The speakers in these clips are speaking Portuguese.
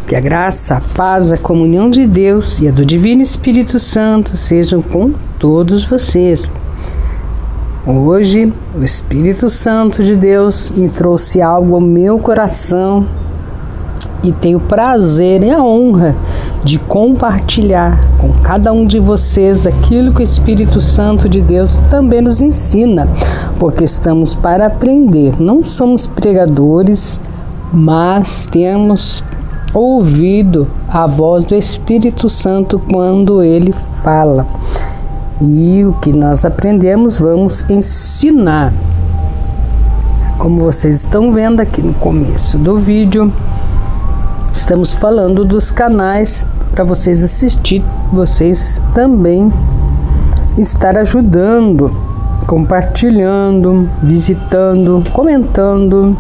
Que a graça, a paz, a comunhão de Deus e a do Divino Espírito Santo sejam com todos vocês. Hoje, o Espírito Santo de Deus me trouxe algo ao meu coração e tenho o prazer e a honra de compartilhar com cada um de vocês aquilo que o Espírito Santo de Deus também nos ensina, porque estamos para aprender. Não somos pregadores, mas temos ouvido a voz do Espírito Santo quando ele fala. E o que nós aprendemos, vamos ensinar. Como vocês estão vendo aqui no começo do vídeo, estamos falando dos canais para vocês assistir, vocês também estar ajudando, compartilhando, visitando, comentando,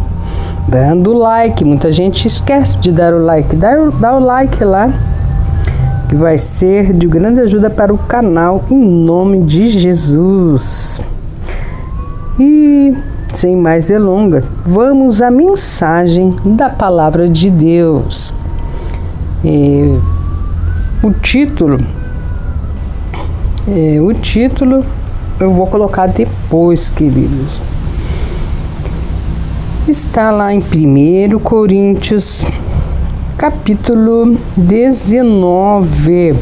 dando like. Muita gente esquece de dar o like. Dá o like lá, que vai ser de grande ajuda para o canal, em nome de Jesus. E sem mais delongas, vamos à mensagem da Palavra de Deus. O título eu vou colocar depois, queridos. Está lá em 1 Coríntios, capítulo 19,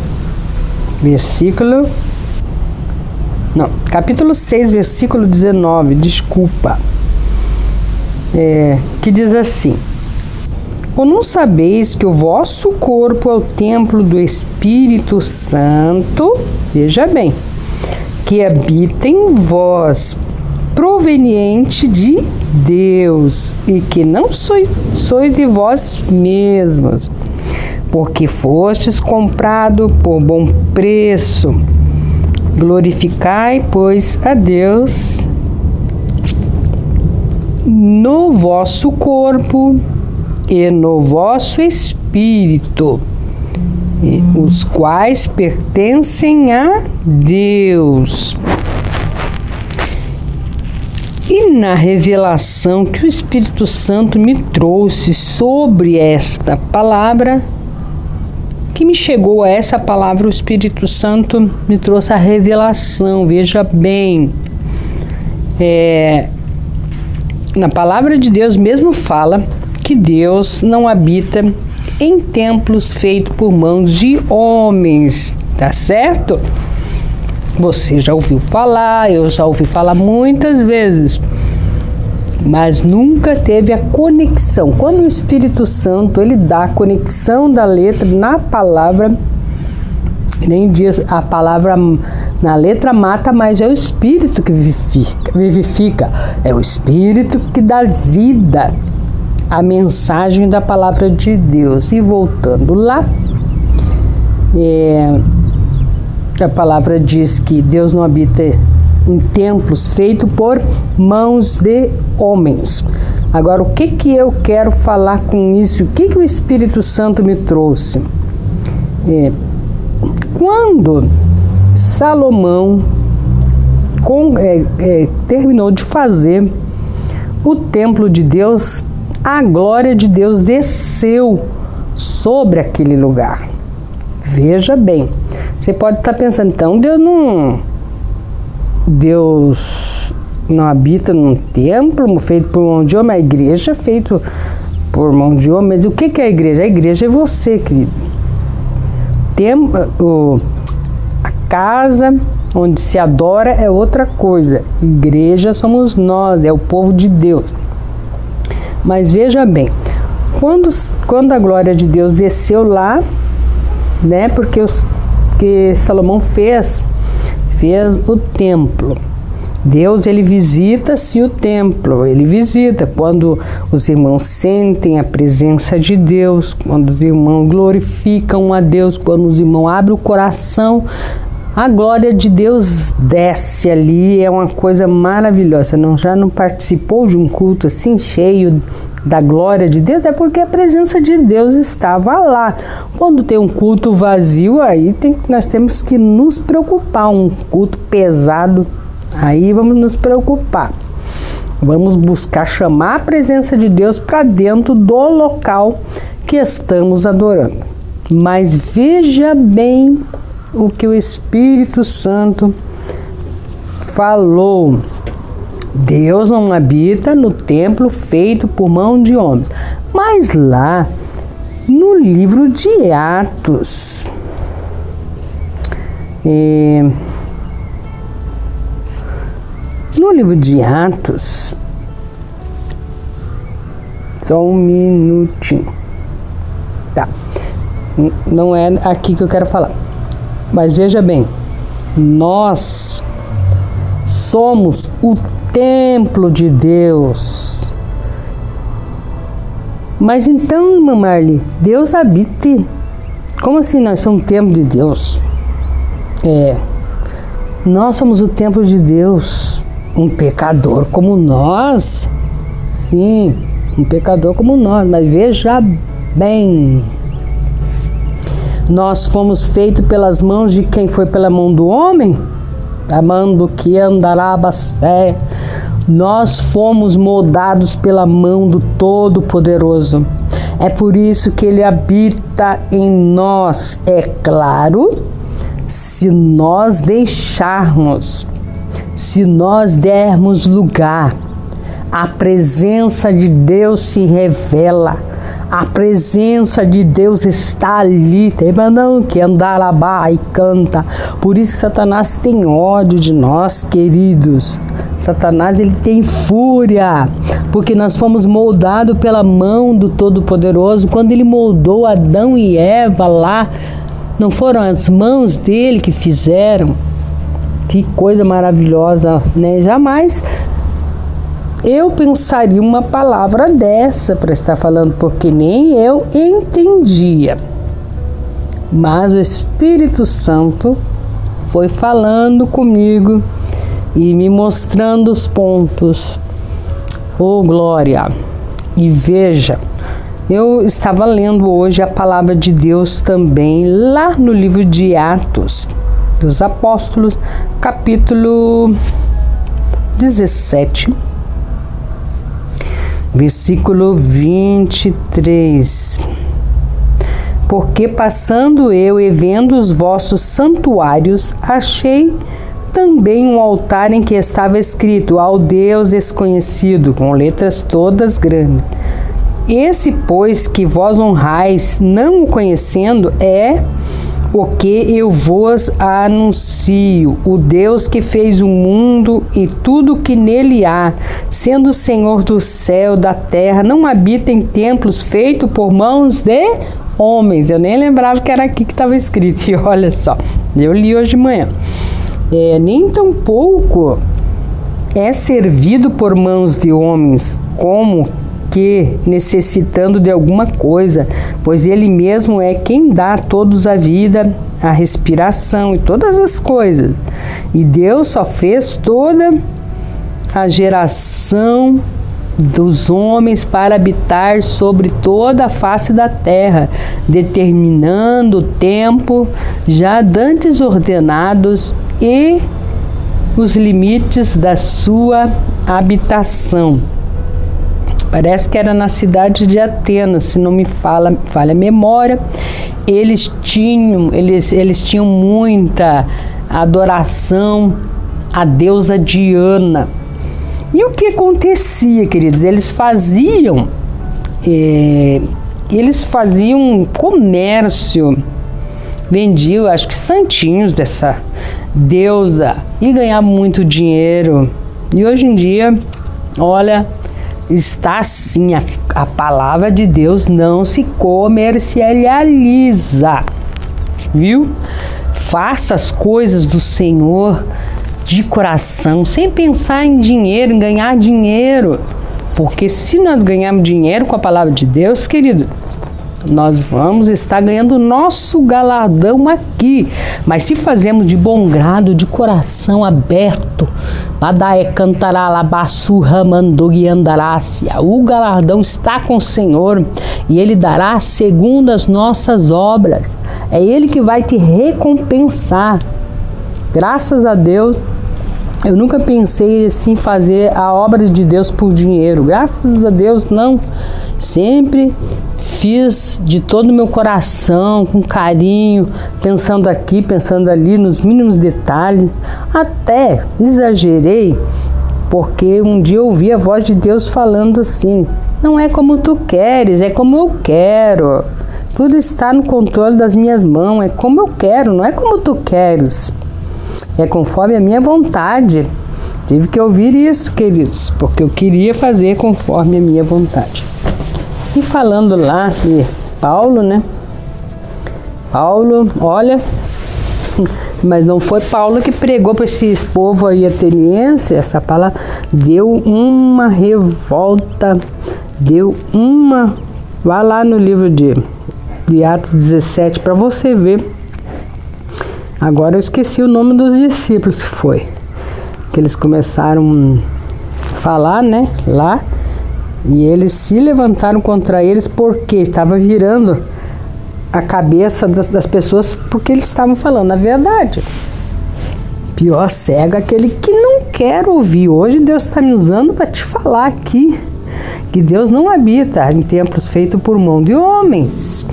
capítulo 6, versículo 19, desculpa. Que diz assim: ou não sabeis que o vosso corpo é o templo do Espírito Santo, veja bem, que habita em vós, proveniente de Deus, e que não sois de vós mesmos, porque fostes comprado por bom preço. Glorificai, pois, a Deus no vosso corpo e no vosso espírito, os quais pertencem a Deus. E na revelação que o Espírito Santo me trouxe sobre esta palavra, que me chegou a essa palavra, o Espírito Santo me trouxe a revelação. Veja bem, na palavra de Deus mesmo fala que Deus não habita em templos feitos por mãos de homens, tá certo? Você já ouviu falar, eu já ouvi falar muitas vezes, mas nunca teve a conexão. Quando o Espírito Santo ele dá a conexão da letra na palavra, nem diz a palavra na letra mata, mas é o Espírito que vivifica, é o Espírito que dá vida à mensagem da palavra de Deus. E voltando lá, a palavra diz que Deus não habita em templos feitos por mãos de homens. Agora, o que eu quero falar com isso? O que o Espírito Santo me trouxe? Quando Salomão terminou de fazer o templo de Deus, a glória de Deus desceu sobre aquele lugar. Veja bem, você pode estar pensando, então Deus não habita num templo feito por mão de homem, a igreja é feita por mão de homem. Mas o que é a igreja? A igreja é você, querido. A casa onde se adora é outra coisa. Igreja somos nós, é o povo de Deus. Mas veja bem, quando a glória de Deus desceu lá, né, porque Salomão fez o templo. Deus, ele visita-se o templo, ele visita quando os irmãos sentem a presença de Deus, quando os irmãos glorificam a Deus, quando os irmãos abrem o coração, a glória de Deus desce ali, é uma coisa maravilhosa. Já não participou de um culto assim, cheio da glória de Deus? É porque a presença de Deus estava lá. Quando tem um culto vazio, aí nós temos que nos preocupar. Um culto pesado, aí vamos nos preocupar. Vamos buscar chamar a presença de Deus para dentro do local que estamos adorando. Mas veja bem o que o Espírito Santo falou. Deus não habita no templo feito por mão de homens. Mas lá no livro de Atos, só um minutinho, tá? Não é aqui que eu quero falar, mas veja bem, nós somos o templo de Deus. Mas então, irmã Marli, Deus habita. Como assim nós somos o templo de Deus? Nós somos o templo de Deus. Um pecador como nós. Sim, um pecador como nós. Mas veja bem. Nós fomos feitos pelas mãos de quem? Foi pela mão do homem? A mão do que andará bacé. Nós fomos moldados pela mão do Todo-Poderoso. É por isso que Ele habita em nós. É claro, se nós deixarmos, se nós dermos lugar, a presença de Deus se revela. A presença de Deus está ali. Tem não que andarabá e canta. Por isso Satanás tem ódio de nós, queridos. Satanás, ele tem fúria, porque nós fomos moldados pela mão do Todo-Poderoso. Quando ele moldou Adão e Eva lá, não foram as mãos dele que fizeram? Que coisa maravilhosa, né? Jamais eu pensaria uma palavra dessa para estar falando, porque nem eu entendia. Mas o Espírito Santo foi falando comigo e me mostrando os pontos. Oh, glória! E veja, eu estava lendo hoje a palavra de Deus também, lá no livro de Atos dos Apóstolos, capítulo 17, versículo 23. Porque passando eu e vendo os vossos santuários, achei também um altar em que estava escrito: ao Deus desconhecido, com letras todas grandes. Esse, pois, que vós honrais, não o conhecendo, é o que eu vos anuncio, o Deus que fez o mundo e tudo que nele há, sendo o Senhor do céu, da terra, não habita em templos feitos por mãos de homens. Eu nem lembrava que era aqui que estava escrito, e olha só, eu li hoje de manhã. Nem tampouco é servido por mãos de homens, como que necessitando de alguma coisa, pois Ele mesmo é quem dá a todos a vida, a respiração e todas as coisas. E Deus só fez toda a geração dos homens para habitar sobre toda a face da terra, determinando o tempo já dantes ordenados e os limites da sua habitação. Parece que era na cidade de Atenas, se não me falha a memória. Eles tinham muita adoração à deusa Diana. E o que acontecia, queridos? Eles faziam comércio, vendiam, acho que santinhos dessa deusa e ganhavam muito dinheiro. E hoje em dia, olha, está assim, a palavra de Deus não se comercializa, viu? Faça as coisas do Senhor de coração, sem pensar em dinheiro, em ganhar dinheiro, porque se nós ganharmos dinheiro com a palavra de Deus, querido, nós vamos estar ganhando o nosso galardão aqui. Mas se fazemos de bom grado, de coração aberto, o galardão está com o Senhor e Ele dará segundo as nossas obras. É Ele que vai te recompensar. Graças a Deus, eu nunca pensei assim fazer a obra de Deus por dinheiro. Graças a Deus, não. Sempre fiz de todo o meu coração, com carinho, pensando aqui, pensando ali, nos mínimos detalhes. Até exagerei, porque um dia eu ouvi a voz de Deus falando assim: não é como tu queres, é como eu quero. Tudo está no controle das minhas mãos, é como eu quero, não é como tu queres. É conforme a minha vontade. Tive que ouvir isso, queridos, porque eu queria fazer conforme a minha vontade. E falando lá de Paulo, né? Paulo, olha, mas não foi Paulo que pregou para esse povo aí ateniense, essa palavra deu uma revolta, vai lá no livro de Atos 17 para você ver. Agora eu esqueci o nome dos discípulos que foi. Que eles começaram a falar, né, lá. E eles se levantaram contra eles porque estava virando a cabeça das pessoas, porque eles estavam falando a verdade. Pior cego é aquele que não quer ouvir. Hoje Deus está me usando para te falar aqui que Deus não habita em templos feitos por mão de homens,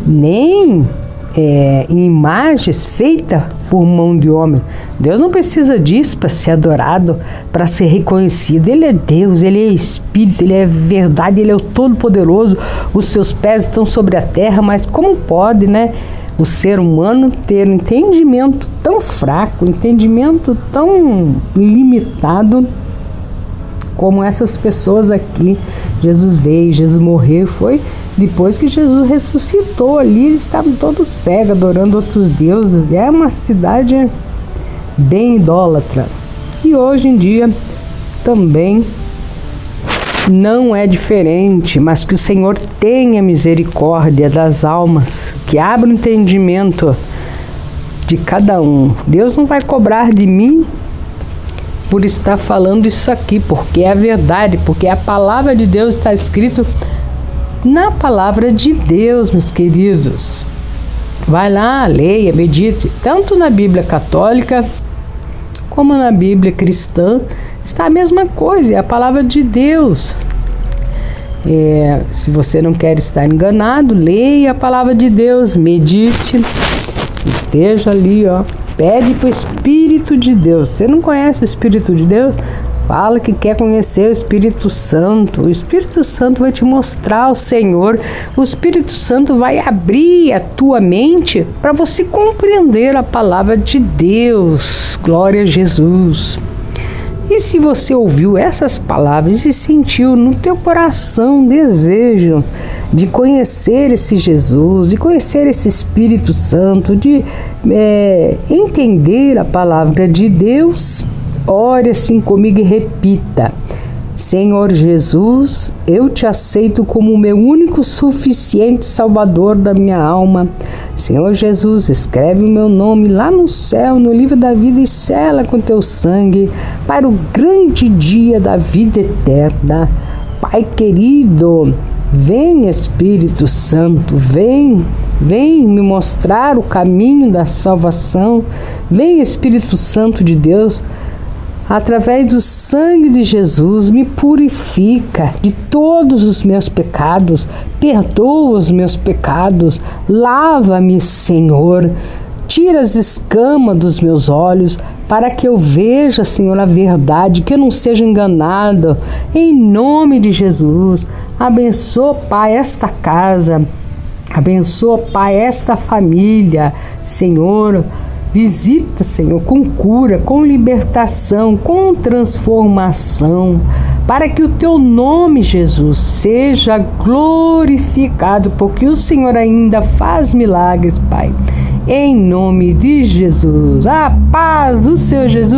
nem em imagens feitas por mão de homem. Deus não precisa disso para ser adorado, para ser reconhecido. Ele é Deus, Ele é Espírito, Ele é verdade, Ele é o Todo-Poderoso. Os seus pés estão sobre a terra, mas como pode, né, o ser humano ter um entendimento tão fraco, um entendimento tão limitado como essas pessoas aqui? Jesus veio, Jesus morreu, foi depois que Jesus ressuscitou ali, eles estavam todos cegos, adorando outros deuses. É uma cidade bem idólatra. E hoje em dia também não é diferente, mas que o Senhor tenha misericórdia das almas, que abra o entendimento de cada um. Deus não vai cobrar de mim por estar falando isso aqui, porque é a verdade, porque a palavra de Deus está escrito na palavra de Deus, meus queridos. Vai lá, leia, medite, tanto na Bíblia católica como na Bíblia cristã, está a mesma coisa, é a palavra de Deus. Se você não quer estar enganado, leia a palavra de Deus, medite, esteja ali, pede para o Espírito de Deus. Você não conhece o Espírito de Deus? Fala que quer conhecer o Espírito Santo. O Espírito Santo vai te mostrar o Senhor. O Espírito Santo vai abrir a tua mente para você compreender a palavra de Deus. Glória a Jesus. E se você ouviu essas palavras e sentiu no teu coração desejo de conhecer esse Jesus, de conhecer esse Espírito Santo, de entender a palavra de Deus, ore assim comigo e repita: Senhor Jesus, eu te aceito como o meu único suficiente Salvador da minha alma. Senhor Jesus, escreve o meu nome lá no céu, no livro da vida, e sela com teu sangue para o grande dia da vida eterna. Pai querido, vem Espírito Santo, vem me mostrar o caminho da salvação. Vem Espírito Santo de Deus, através do sangue de Jesus, me purifica de todos os meus pecados, perdoa os meus pecados, lava-me, Senhor, tira as escamas dos meus olhos, para que eu veja, Senhor, a verdade, que eu não seja enganado, em nome de Jesus. Abençoa, Pai, esta casa, abençoa, Pai, esta família, Senhor. Visita, Senhor, com cura, com libertação, com transformação, para que o teu nome, Jesus, seja glorificado, porque o Senhor ainda faz milagres, Pai. Em nome de Jesus, a paz do Senhor Jesus.